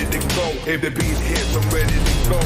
ready to go. If the beat hits, I'm ready to go.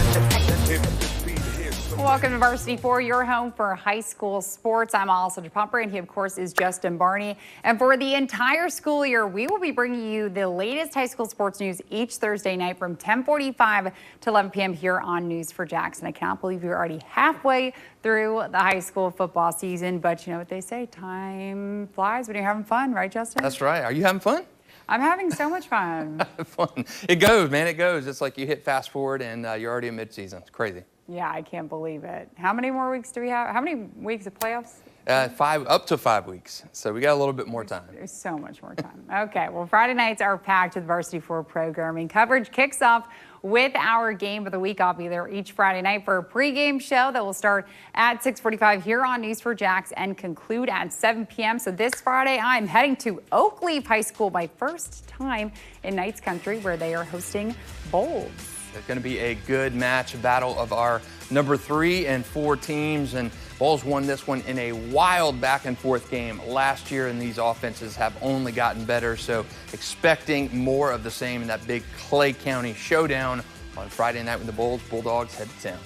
If the beat hits, I'm Welcome to Varsity 4, your home for high school sports. I'm Alessandra Pontbriand. He, of course, is Justin Barney. And for the entire school year, we will be bringing you the latest high school sports news each Thursday night from 10:45 to 11 p.m. here on News for Jackson. I cannot believe you're already halfway through the high school football season, but you know what they say, time flies when you're having fun, right, Justin? That's right. Are you having fun? I'm having so much fun. Fun. It goes, man. It goes. It's like you hit fast forward and you're already in midseason. It's crazy. Yeah, I can't believe it. How many more weeks do we have? How many weeks of playoffs? Up to 5 weeks. So we got a little bit more time. There's so much more time. Okay, well, Friday nights are packed with Varsity 4 programming. Coverage kicks off with our game of the week. I'll be there each Friday night for a pregame show that will start at 6:45 here on News for Jax and conclude at 7 p.m. So this Friday, I'm heading to Oakleaf High School, my first time in Knights Country, where they are hosting bowls. It's going to be a good match, a battle of our number 3 and 4 teams. And Bulls won this one in a wild back and forth game last year, and these offenses have only gotten better. So expecting more of the same in that big Clay County showdown on Friday night when the Bulldogs head to town.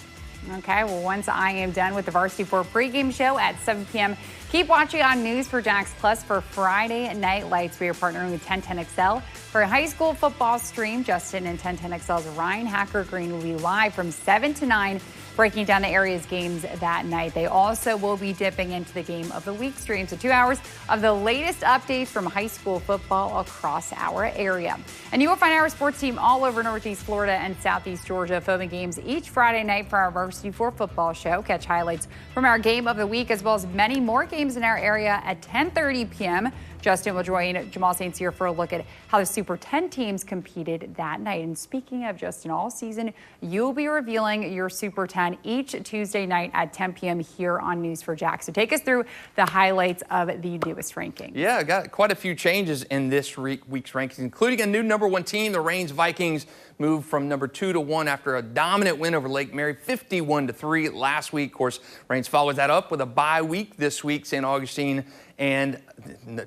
Okay, well, once I am done with the Varsity 4 pregame show at 7 p.m., keep watching on News for Jax Plus for Friday Night Lights. We are partnering with 1010XL for a high school football stream. Justin and 1010XL's Ryan Hacker Green will be live from 7 to 9, breaking down the area's games that night. They also will be dipping into the Game of the Week stream. So 2 hours of the latest updates from high school football across our area. And you will find our sports team all over Northeast Florida and Southeast Georgia, filming games each Friday night for our Varsity 4 football show. Catch highlights from our Game of the Week as well as many more games in our area at 10:30 p.m. Justin will join Jamal St. Cyr for a look at how the Super 10 teams competed that night. And speaking of Justin, all season, you'll be revealing your Super 10 each Tuesday night at 10 p.m. here on News for Jax. So take us through the highlights of the newest ranking. Yeah, I got quite a few changes in this week's rankings, including a new number 1 team. The Reigns Vikings moved from number 2 to 1 after a dominant win over Lake Mary, 51-3 last week. Of course, Reigns followed that up with a bye week this week, St. Augustine, and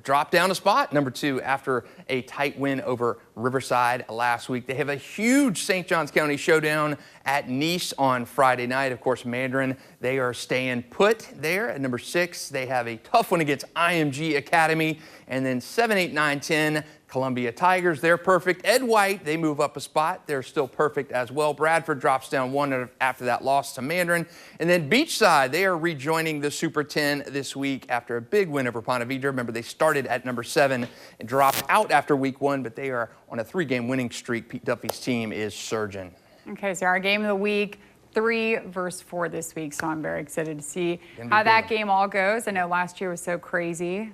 dropped down a spot, number 2, after a tight win over Riverside last week. They have a huge St. Johns County showdown at Nice on Friday night. Of course, Mandarin, they are staying put there at number 6. They have a tough one against IMG Academy. And then 7, 8, 9, 10, Columbia Tigers, they're perfect. Ed White, they move up a spot. They're still perfect as well. Bradford drops down 1 after that loss to Mandarin. And then Beachside, they are rejoining the Super 10 this week after a big win over Ponte Vedra. Remember, they started at number 7 and dropped out after week 1, but they are on a 3-game winning streak. Pete Duffy's team is surging. Okay, so our game of the week, 3 versus 4 this week. So I'm very excited to see how that game all goes. I know last year was so crazy.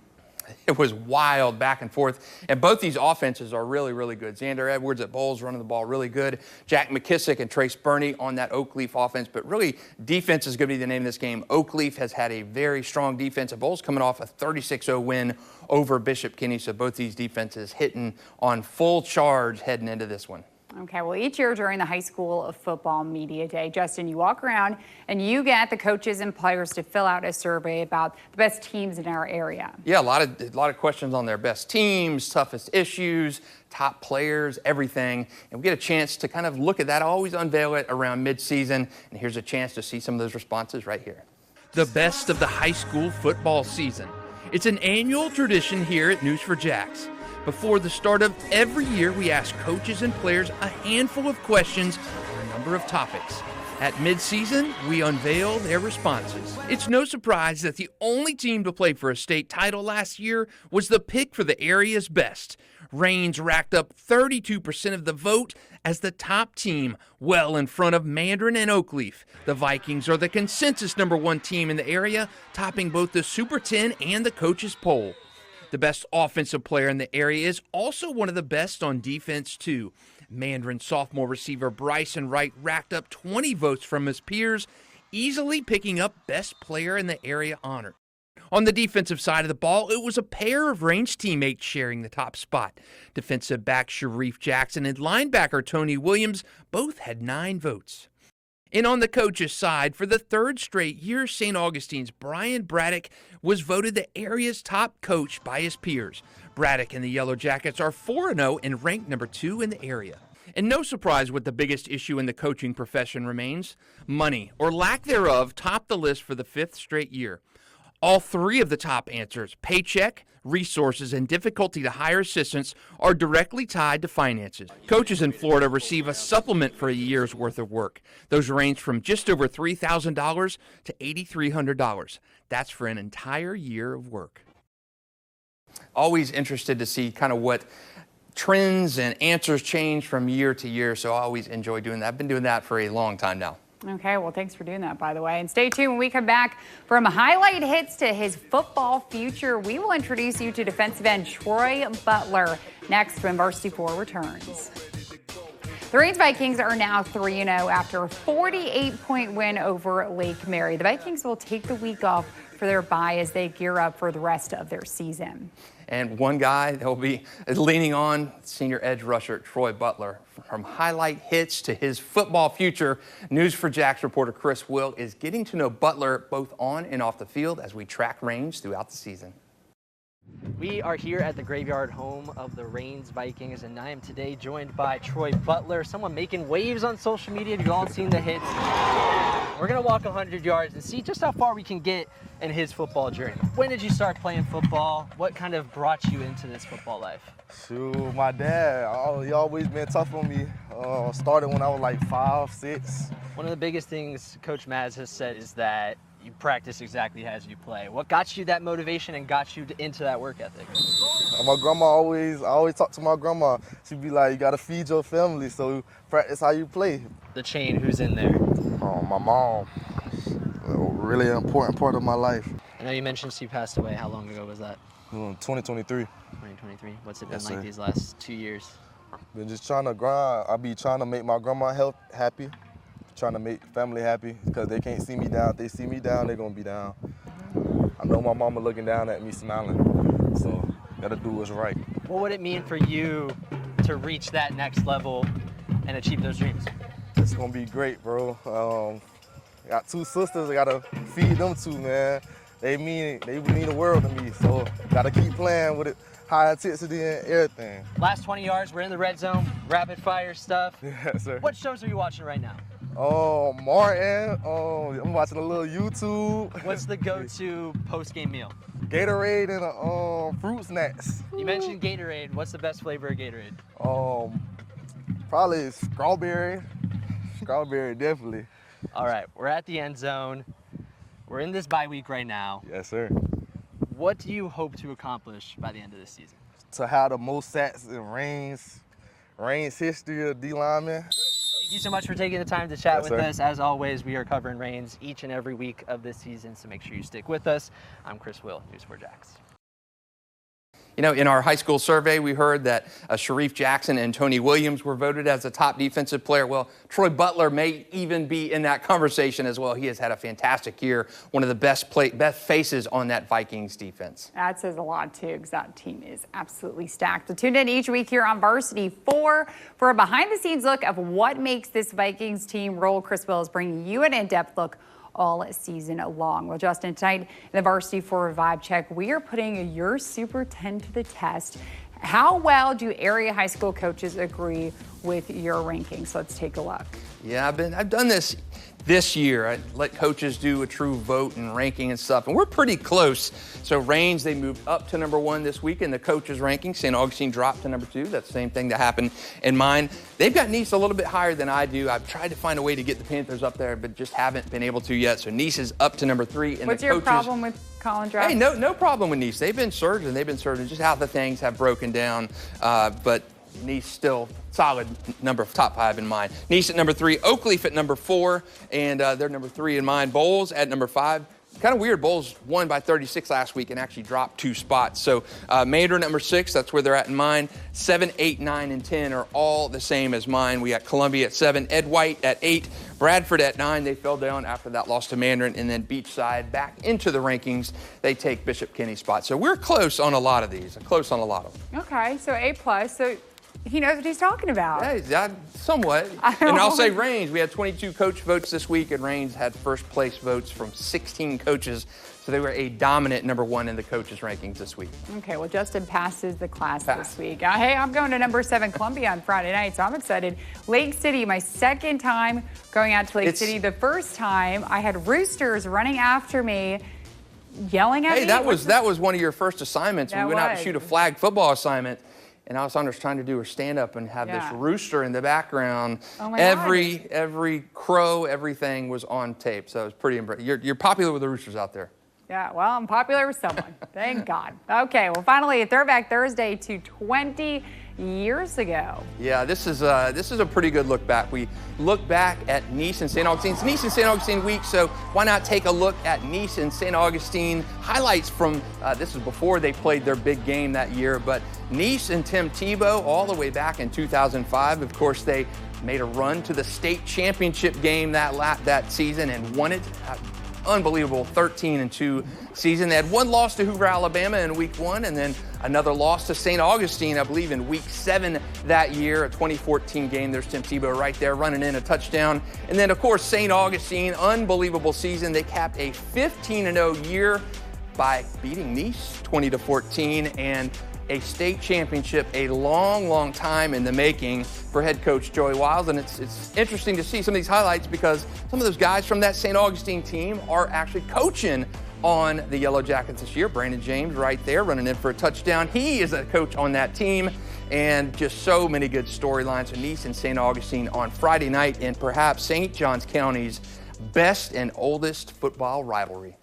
It was wild back and forth, and both these offenses are really, really good. Xander Edwards at Bowles running the ball really good. Jack McKissick and Trace Burney on that Oakleaf offense, but really defense is going to be the name of this game. Oakleaf has had a very strong defense. Bowles coming off a 36-0 win over Bishop Kenny, so both these defenses hitting on full charge heading into this one. Okay, well, each year during the high school football media day, Justin, you walk around and you get the coaches and players to fill out a survey about the best teams in our area. Yeah, a lot of questions on their best teams, toughest issues, top players, everything. And we get a chance to kind of look at that. I always unveil it around midseason, and here's a chance to see some of those responses right here. The best of the high school football season. It's an annual tradition here at News for Jax. Before the start of every year, we ask coaches and players a handful of questions on a number of topics. At midseason, we unveil their responses. It's no surprise that the only team to play for a state title last year was the pick for the area's best. Reigns racked up 32% of the vote as the top team, well in front of Mandarin and Oakleaf. The Vikings are the consensus number 1 team in the area, topping both the Super 10 and the coaches poll. The best offensive player in the area is also one of the best on defense, too. Mandarin sophomore receiver Bryson Wright racked up 20 votes from his peers, easily picking up best player in the area honor. On the defensive side of the ball, it was a pair of Range teammates sharing the top spot. Defensive back Sharif Jackson and linebacker Tony Williams both had 9 votes. And on the coach's side, for the 3rd straight year, St. Augustine's Brian Braddock was voted the area's top coach by his peers. Braddock and the Yellow Jackets are 4-0 and ranked number 2 in the area. And no surprise what the biggest issue in the coaching profession remains. Money, or lack thereof, topped the list for the 5th straight year. All 3 of the top answers, paycheck, resources, and difficulty to hire assistants, are directly tied to finances. Coaches in Florida receive a supplement for a year's worth of work. Those range from just over $3,000 to $8,300. That's for an entire year of work. Always interested to see kind of what trends and answers change from year to year, so I always enjoy doing that. I've been doing that for a long time now. Okay, well, thanks for doing that, by the way. And stay tuned when we come back. From highlight hits to his football future, we will introduce you to defensive end Troy Butler next when Varsity 4 returns. The Rains Vikings are now 3-0 after a 48-point win over Lake Mary. The Vikings will take the week off for their bye as they gear up for the rest of their season. And one guy that will be leaning on, senior edge rusher Troy Butler. From highlight hits to his football future, News4JAX reporter Chris Will is getting to know Butler both on and off the field as we track Rains throughout the season. We are here at the graveyard home of the Rains Vikings, and I am today joined by Troy Butler, someone making waves on social media. You've all seen the hits. We're going to walk 100 yards and see just how far we can get in his football journey. When did you start playing football? What kind of brought you into this football life? Shoot, my dad, he always been tough on me. Started when I was like 5, 6. One of the biggest things Coach Maz has said is that you practice exactly as you play. What got you that motivation and got you into that work ethic? My grandma I always talk to my grandma. She'd be like, you gotta feed your family, so practice how you play. The chain, who's in there? Oh, my mom, a really important part of my life. I know you mentioned she passed away. How long ago was that? 2023. 2023. What's it been Yes, like sir. these last 2 years? Been just trying to grind. I be trying to make my grandma happy, trying to make family happy, because they can't see me down. If they see me down, they're gonna be down. I know my mama looking down at me smiling, so gotta do what's right. What would it mean for you to reach that next level and achieve those dreams? It's gonna be great, bro. I got 2 sisters, I gotta feed them too, man. They mean the world to me, so gotta keep playing with it, high intensity and everything. Last 20 yards, we're in the red zone, rapid fire stuff. Yes, sir. What shows are you watching right now? Martin, I'm watching a little YouTube. What's the go-to post-game meal? Gatorade and fruit snacks. You mentioned Gatorade. What's the best flavor of Gatorade? Probably strawberry. Strawberry, definitely. All right, we're at the end zone. We're in this bye week right now. Yes, sir. What do you hope to accomplish by the end of this season? To have the most sacks in Rains history of D lineman. Thank you so much for taking the time to chat Yes, with sir. us. As always, we are covering Rains each and every week of this season, so make sure you stick with us. I'm Chris Will, News4JAX. You know, in our high school survey, we heard that Sharif Jackson and Tony Williams were voted as the top defensive player. Well, Troy Butler may even be in that conversation as well. He has had a fantastic year, one of the best faces on that Vikings defense. That says a lot, too, because that team is absolutely stacked. So tune in each week here on Varsity 4 for a behind-the-scenes look of what makes this Vikings team roll. Chris Will is bringing you an in-depth look all season long. Well, Justin, tonight in the Varsity 4 Vibe Check, we are putting your Super 10 to the test. How well do area high school coaches agree with your rankings? Let's take a look. Yeah, I've done this year. I let coaches do a true vote and ranking and stuff, and we're pretty close. So Rains, they moved up to number 1 this week in the coaches ranking. St. Augustine dropped to number 2. That's the same thing that happened in mine. They've got Nice a little bit higher than I do. I've tried to find a way to get the Panthers up there, but just haven't been able to yet. So Nice is up to number 3. What's your problem with Colin Dress? Hey, no problem with Nice. They've been surging. Just how the things have broken down. But Nice still solid number top 5 in mine. Nice at number 3, Oakleaf at number 4, and they're number 3 in mine. Bowles at number 5. Kind of weird, Bowles won by 36 last week and actually dropped 2 spots. So Mater number 6, that's where they're at in mine. 7, 8, 9, and 10 are all the same as mine. We got Columbia at 7, Ed White at 8, Bradford at 9. They fell down after that loss to Mandarin, and then Beachside back into the rankings. They take Bishop Kenny's spot. So we're close on a lot of these, close on a lot of them. Okay, so A+. So He knows what he's talking about. Yeah, somewhat. And I'll say Rains. We had 22 coach votes this week, and Rains had first place votes from 16 coaches. So they were a dominant number 1 in the coaches' rankings this week. Okay, well, Justin passes the class this week. Hey, I'm going to number 7 Columbia on Friday night, so I'm excited. Lake City, my second time going out to Lake City. The first time, I had roosters running after me, yelling at me. Hey, that was one of your first assignments. We went out to shoot a flag football assignment. And Alessandra's trying to do her stand-up and have this rooster in the background. Oh my God. Every crow, everything was on tape. So it was pretty impressive. You're popular with the roosters out there. Yeah, well, I'm popular with someone. Thank God. Okay, well, finally, a Throwback Thursday to 20 years ago. Yeah, this is a pretty good look back. We look back at Nice and St. Augustine. It's Nice and St. Augustine week, so why not take a look at Nice and St. Augustine highlights from, this is before they played their big game that year, but Nice and Tim Tebow all the way back in 2005. Of course, they made a run to the state championship game that season and won it. Unbelievable 13-2 season. They had one loss to Hoover, Alabama in week 1, and then another loss to St. Augustine, I believe, in week 7 that year, a 2014 game. There's Tim Tebow right there running in a touchdown. And then, of course, St. Augustine, unbelievable season. They capped a 15-0 year by beating Nice 20-14 and a state championship, a long, long time in the making for head coach Joey Wiles. And it's interesting to see some of these highlights because some of those guys from that St. Augustine team are actually coaching on the Yellow Jackets this year. Brandon James right there running in for a touchdown. He is a coach on that team, and just so many good storylines. Nice and St. Augustine on Friday night in perhaps St. Johns County's best and oldest football rivalry.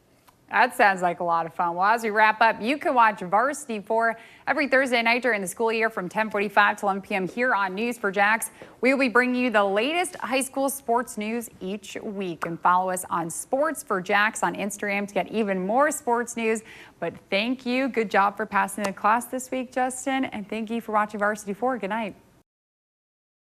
That sounds like a lot of fun. Well, as we wrap up, you can watch Varsity 4 every Thursday night during the school year from 10:45 to 11 p.m. here on News for Jax. We will be bringing you the latest high school sports news each week. And follow us on Sports for Jax on Instagram to get even more sports news. But thank you. Good job for passing the class this week, Justin. And thank you for watching Varsity 4. Good night.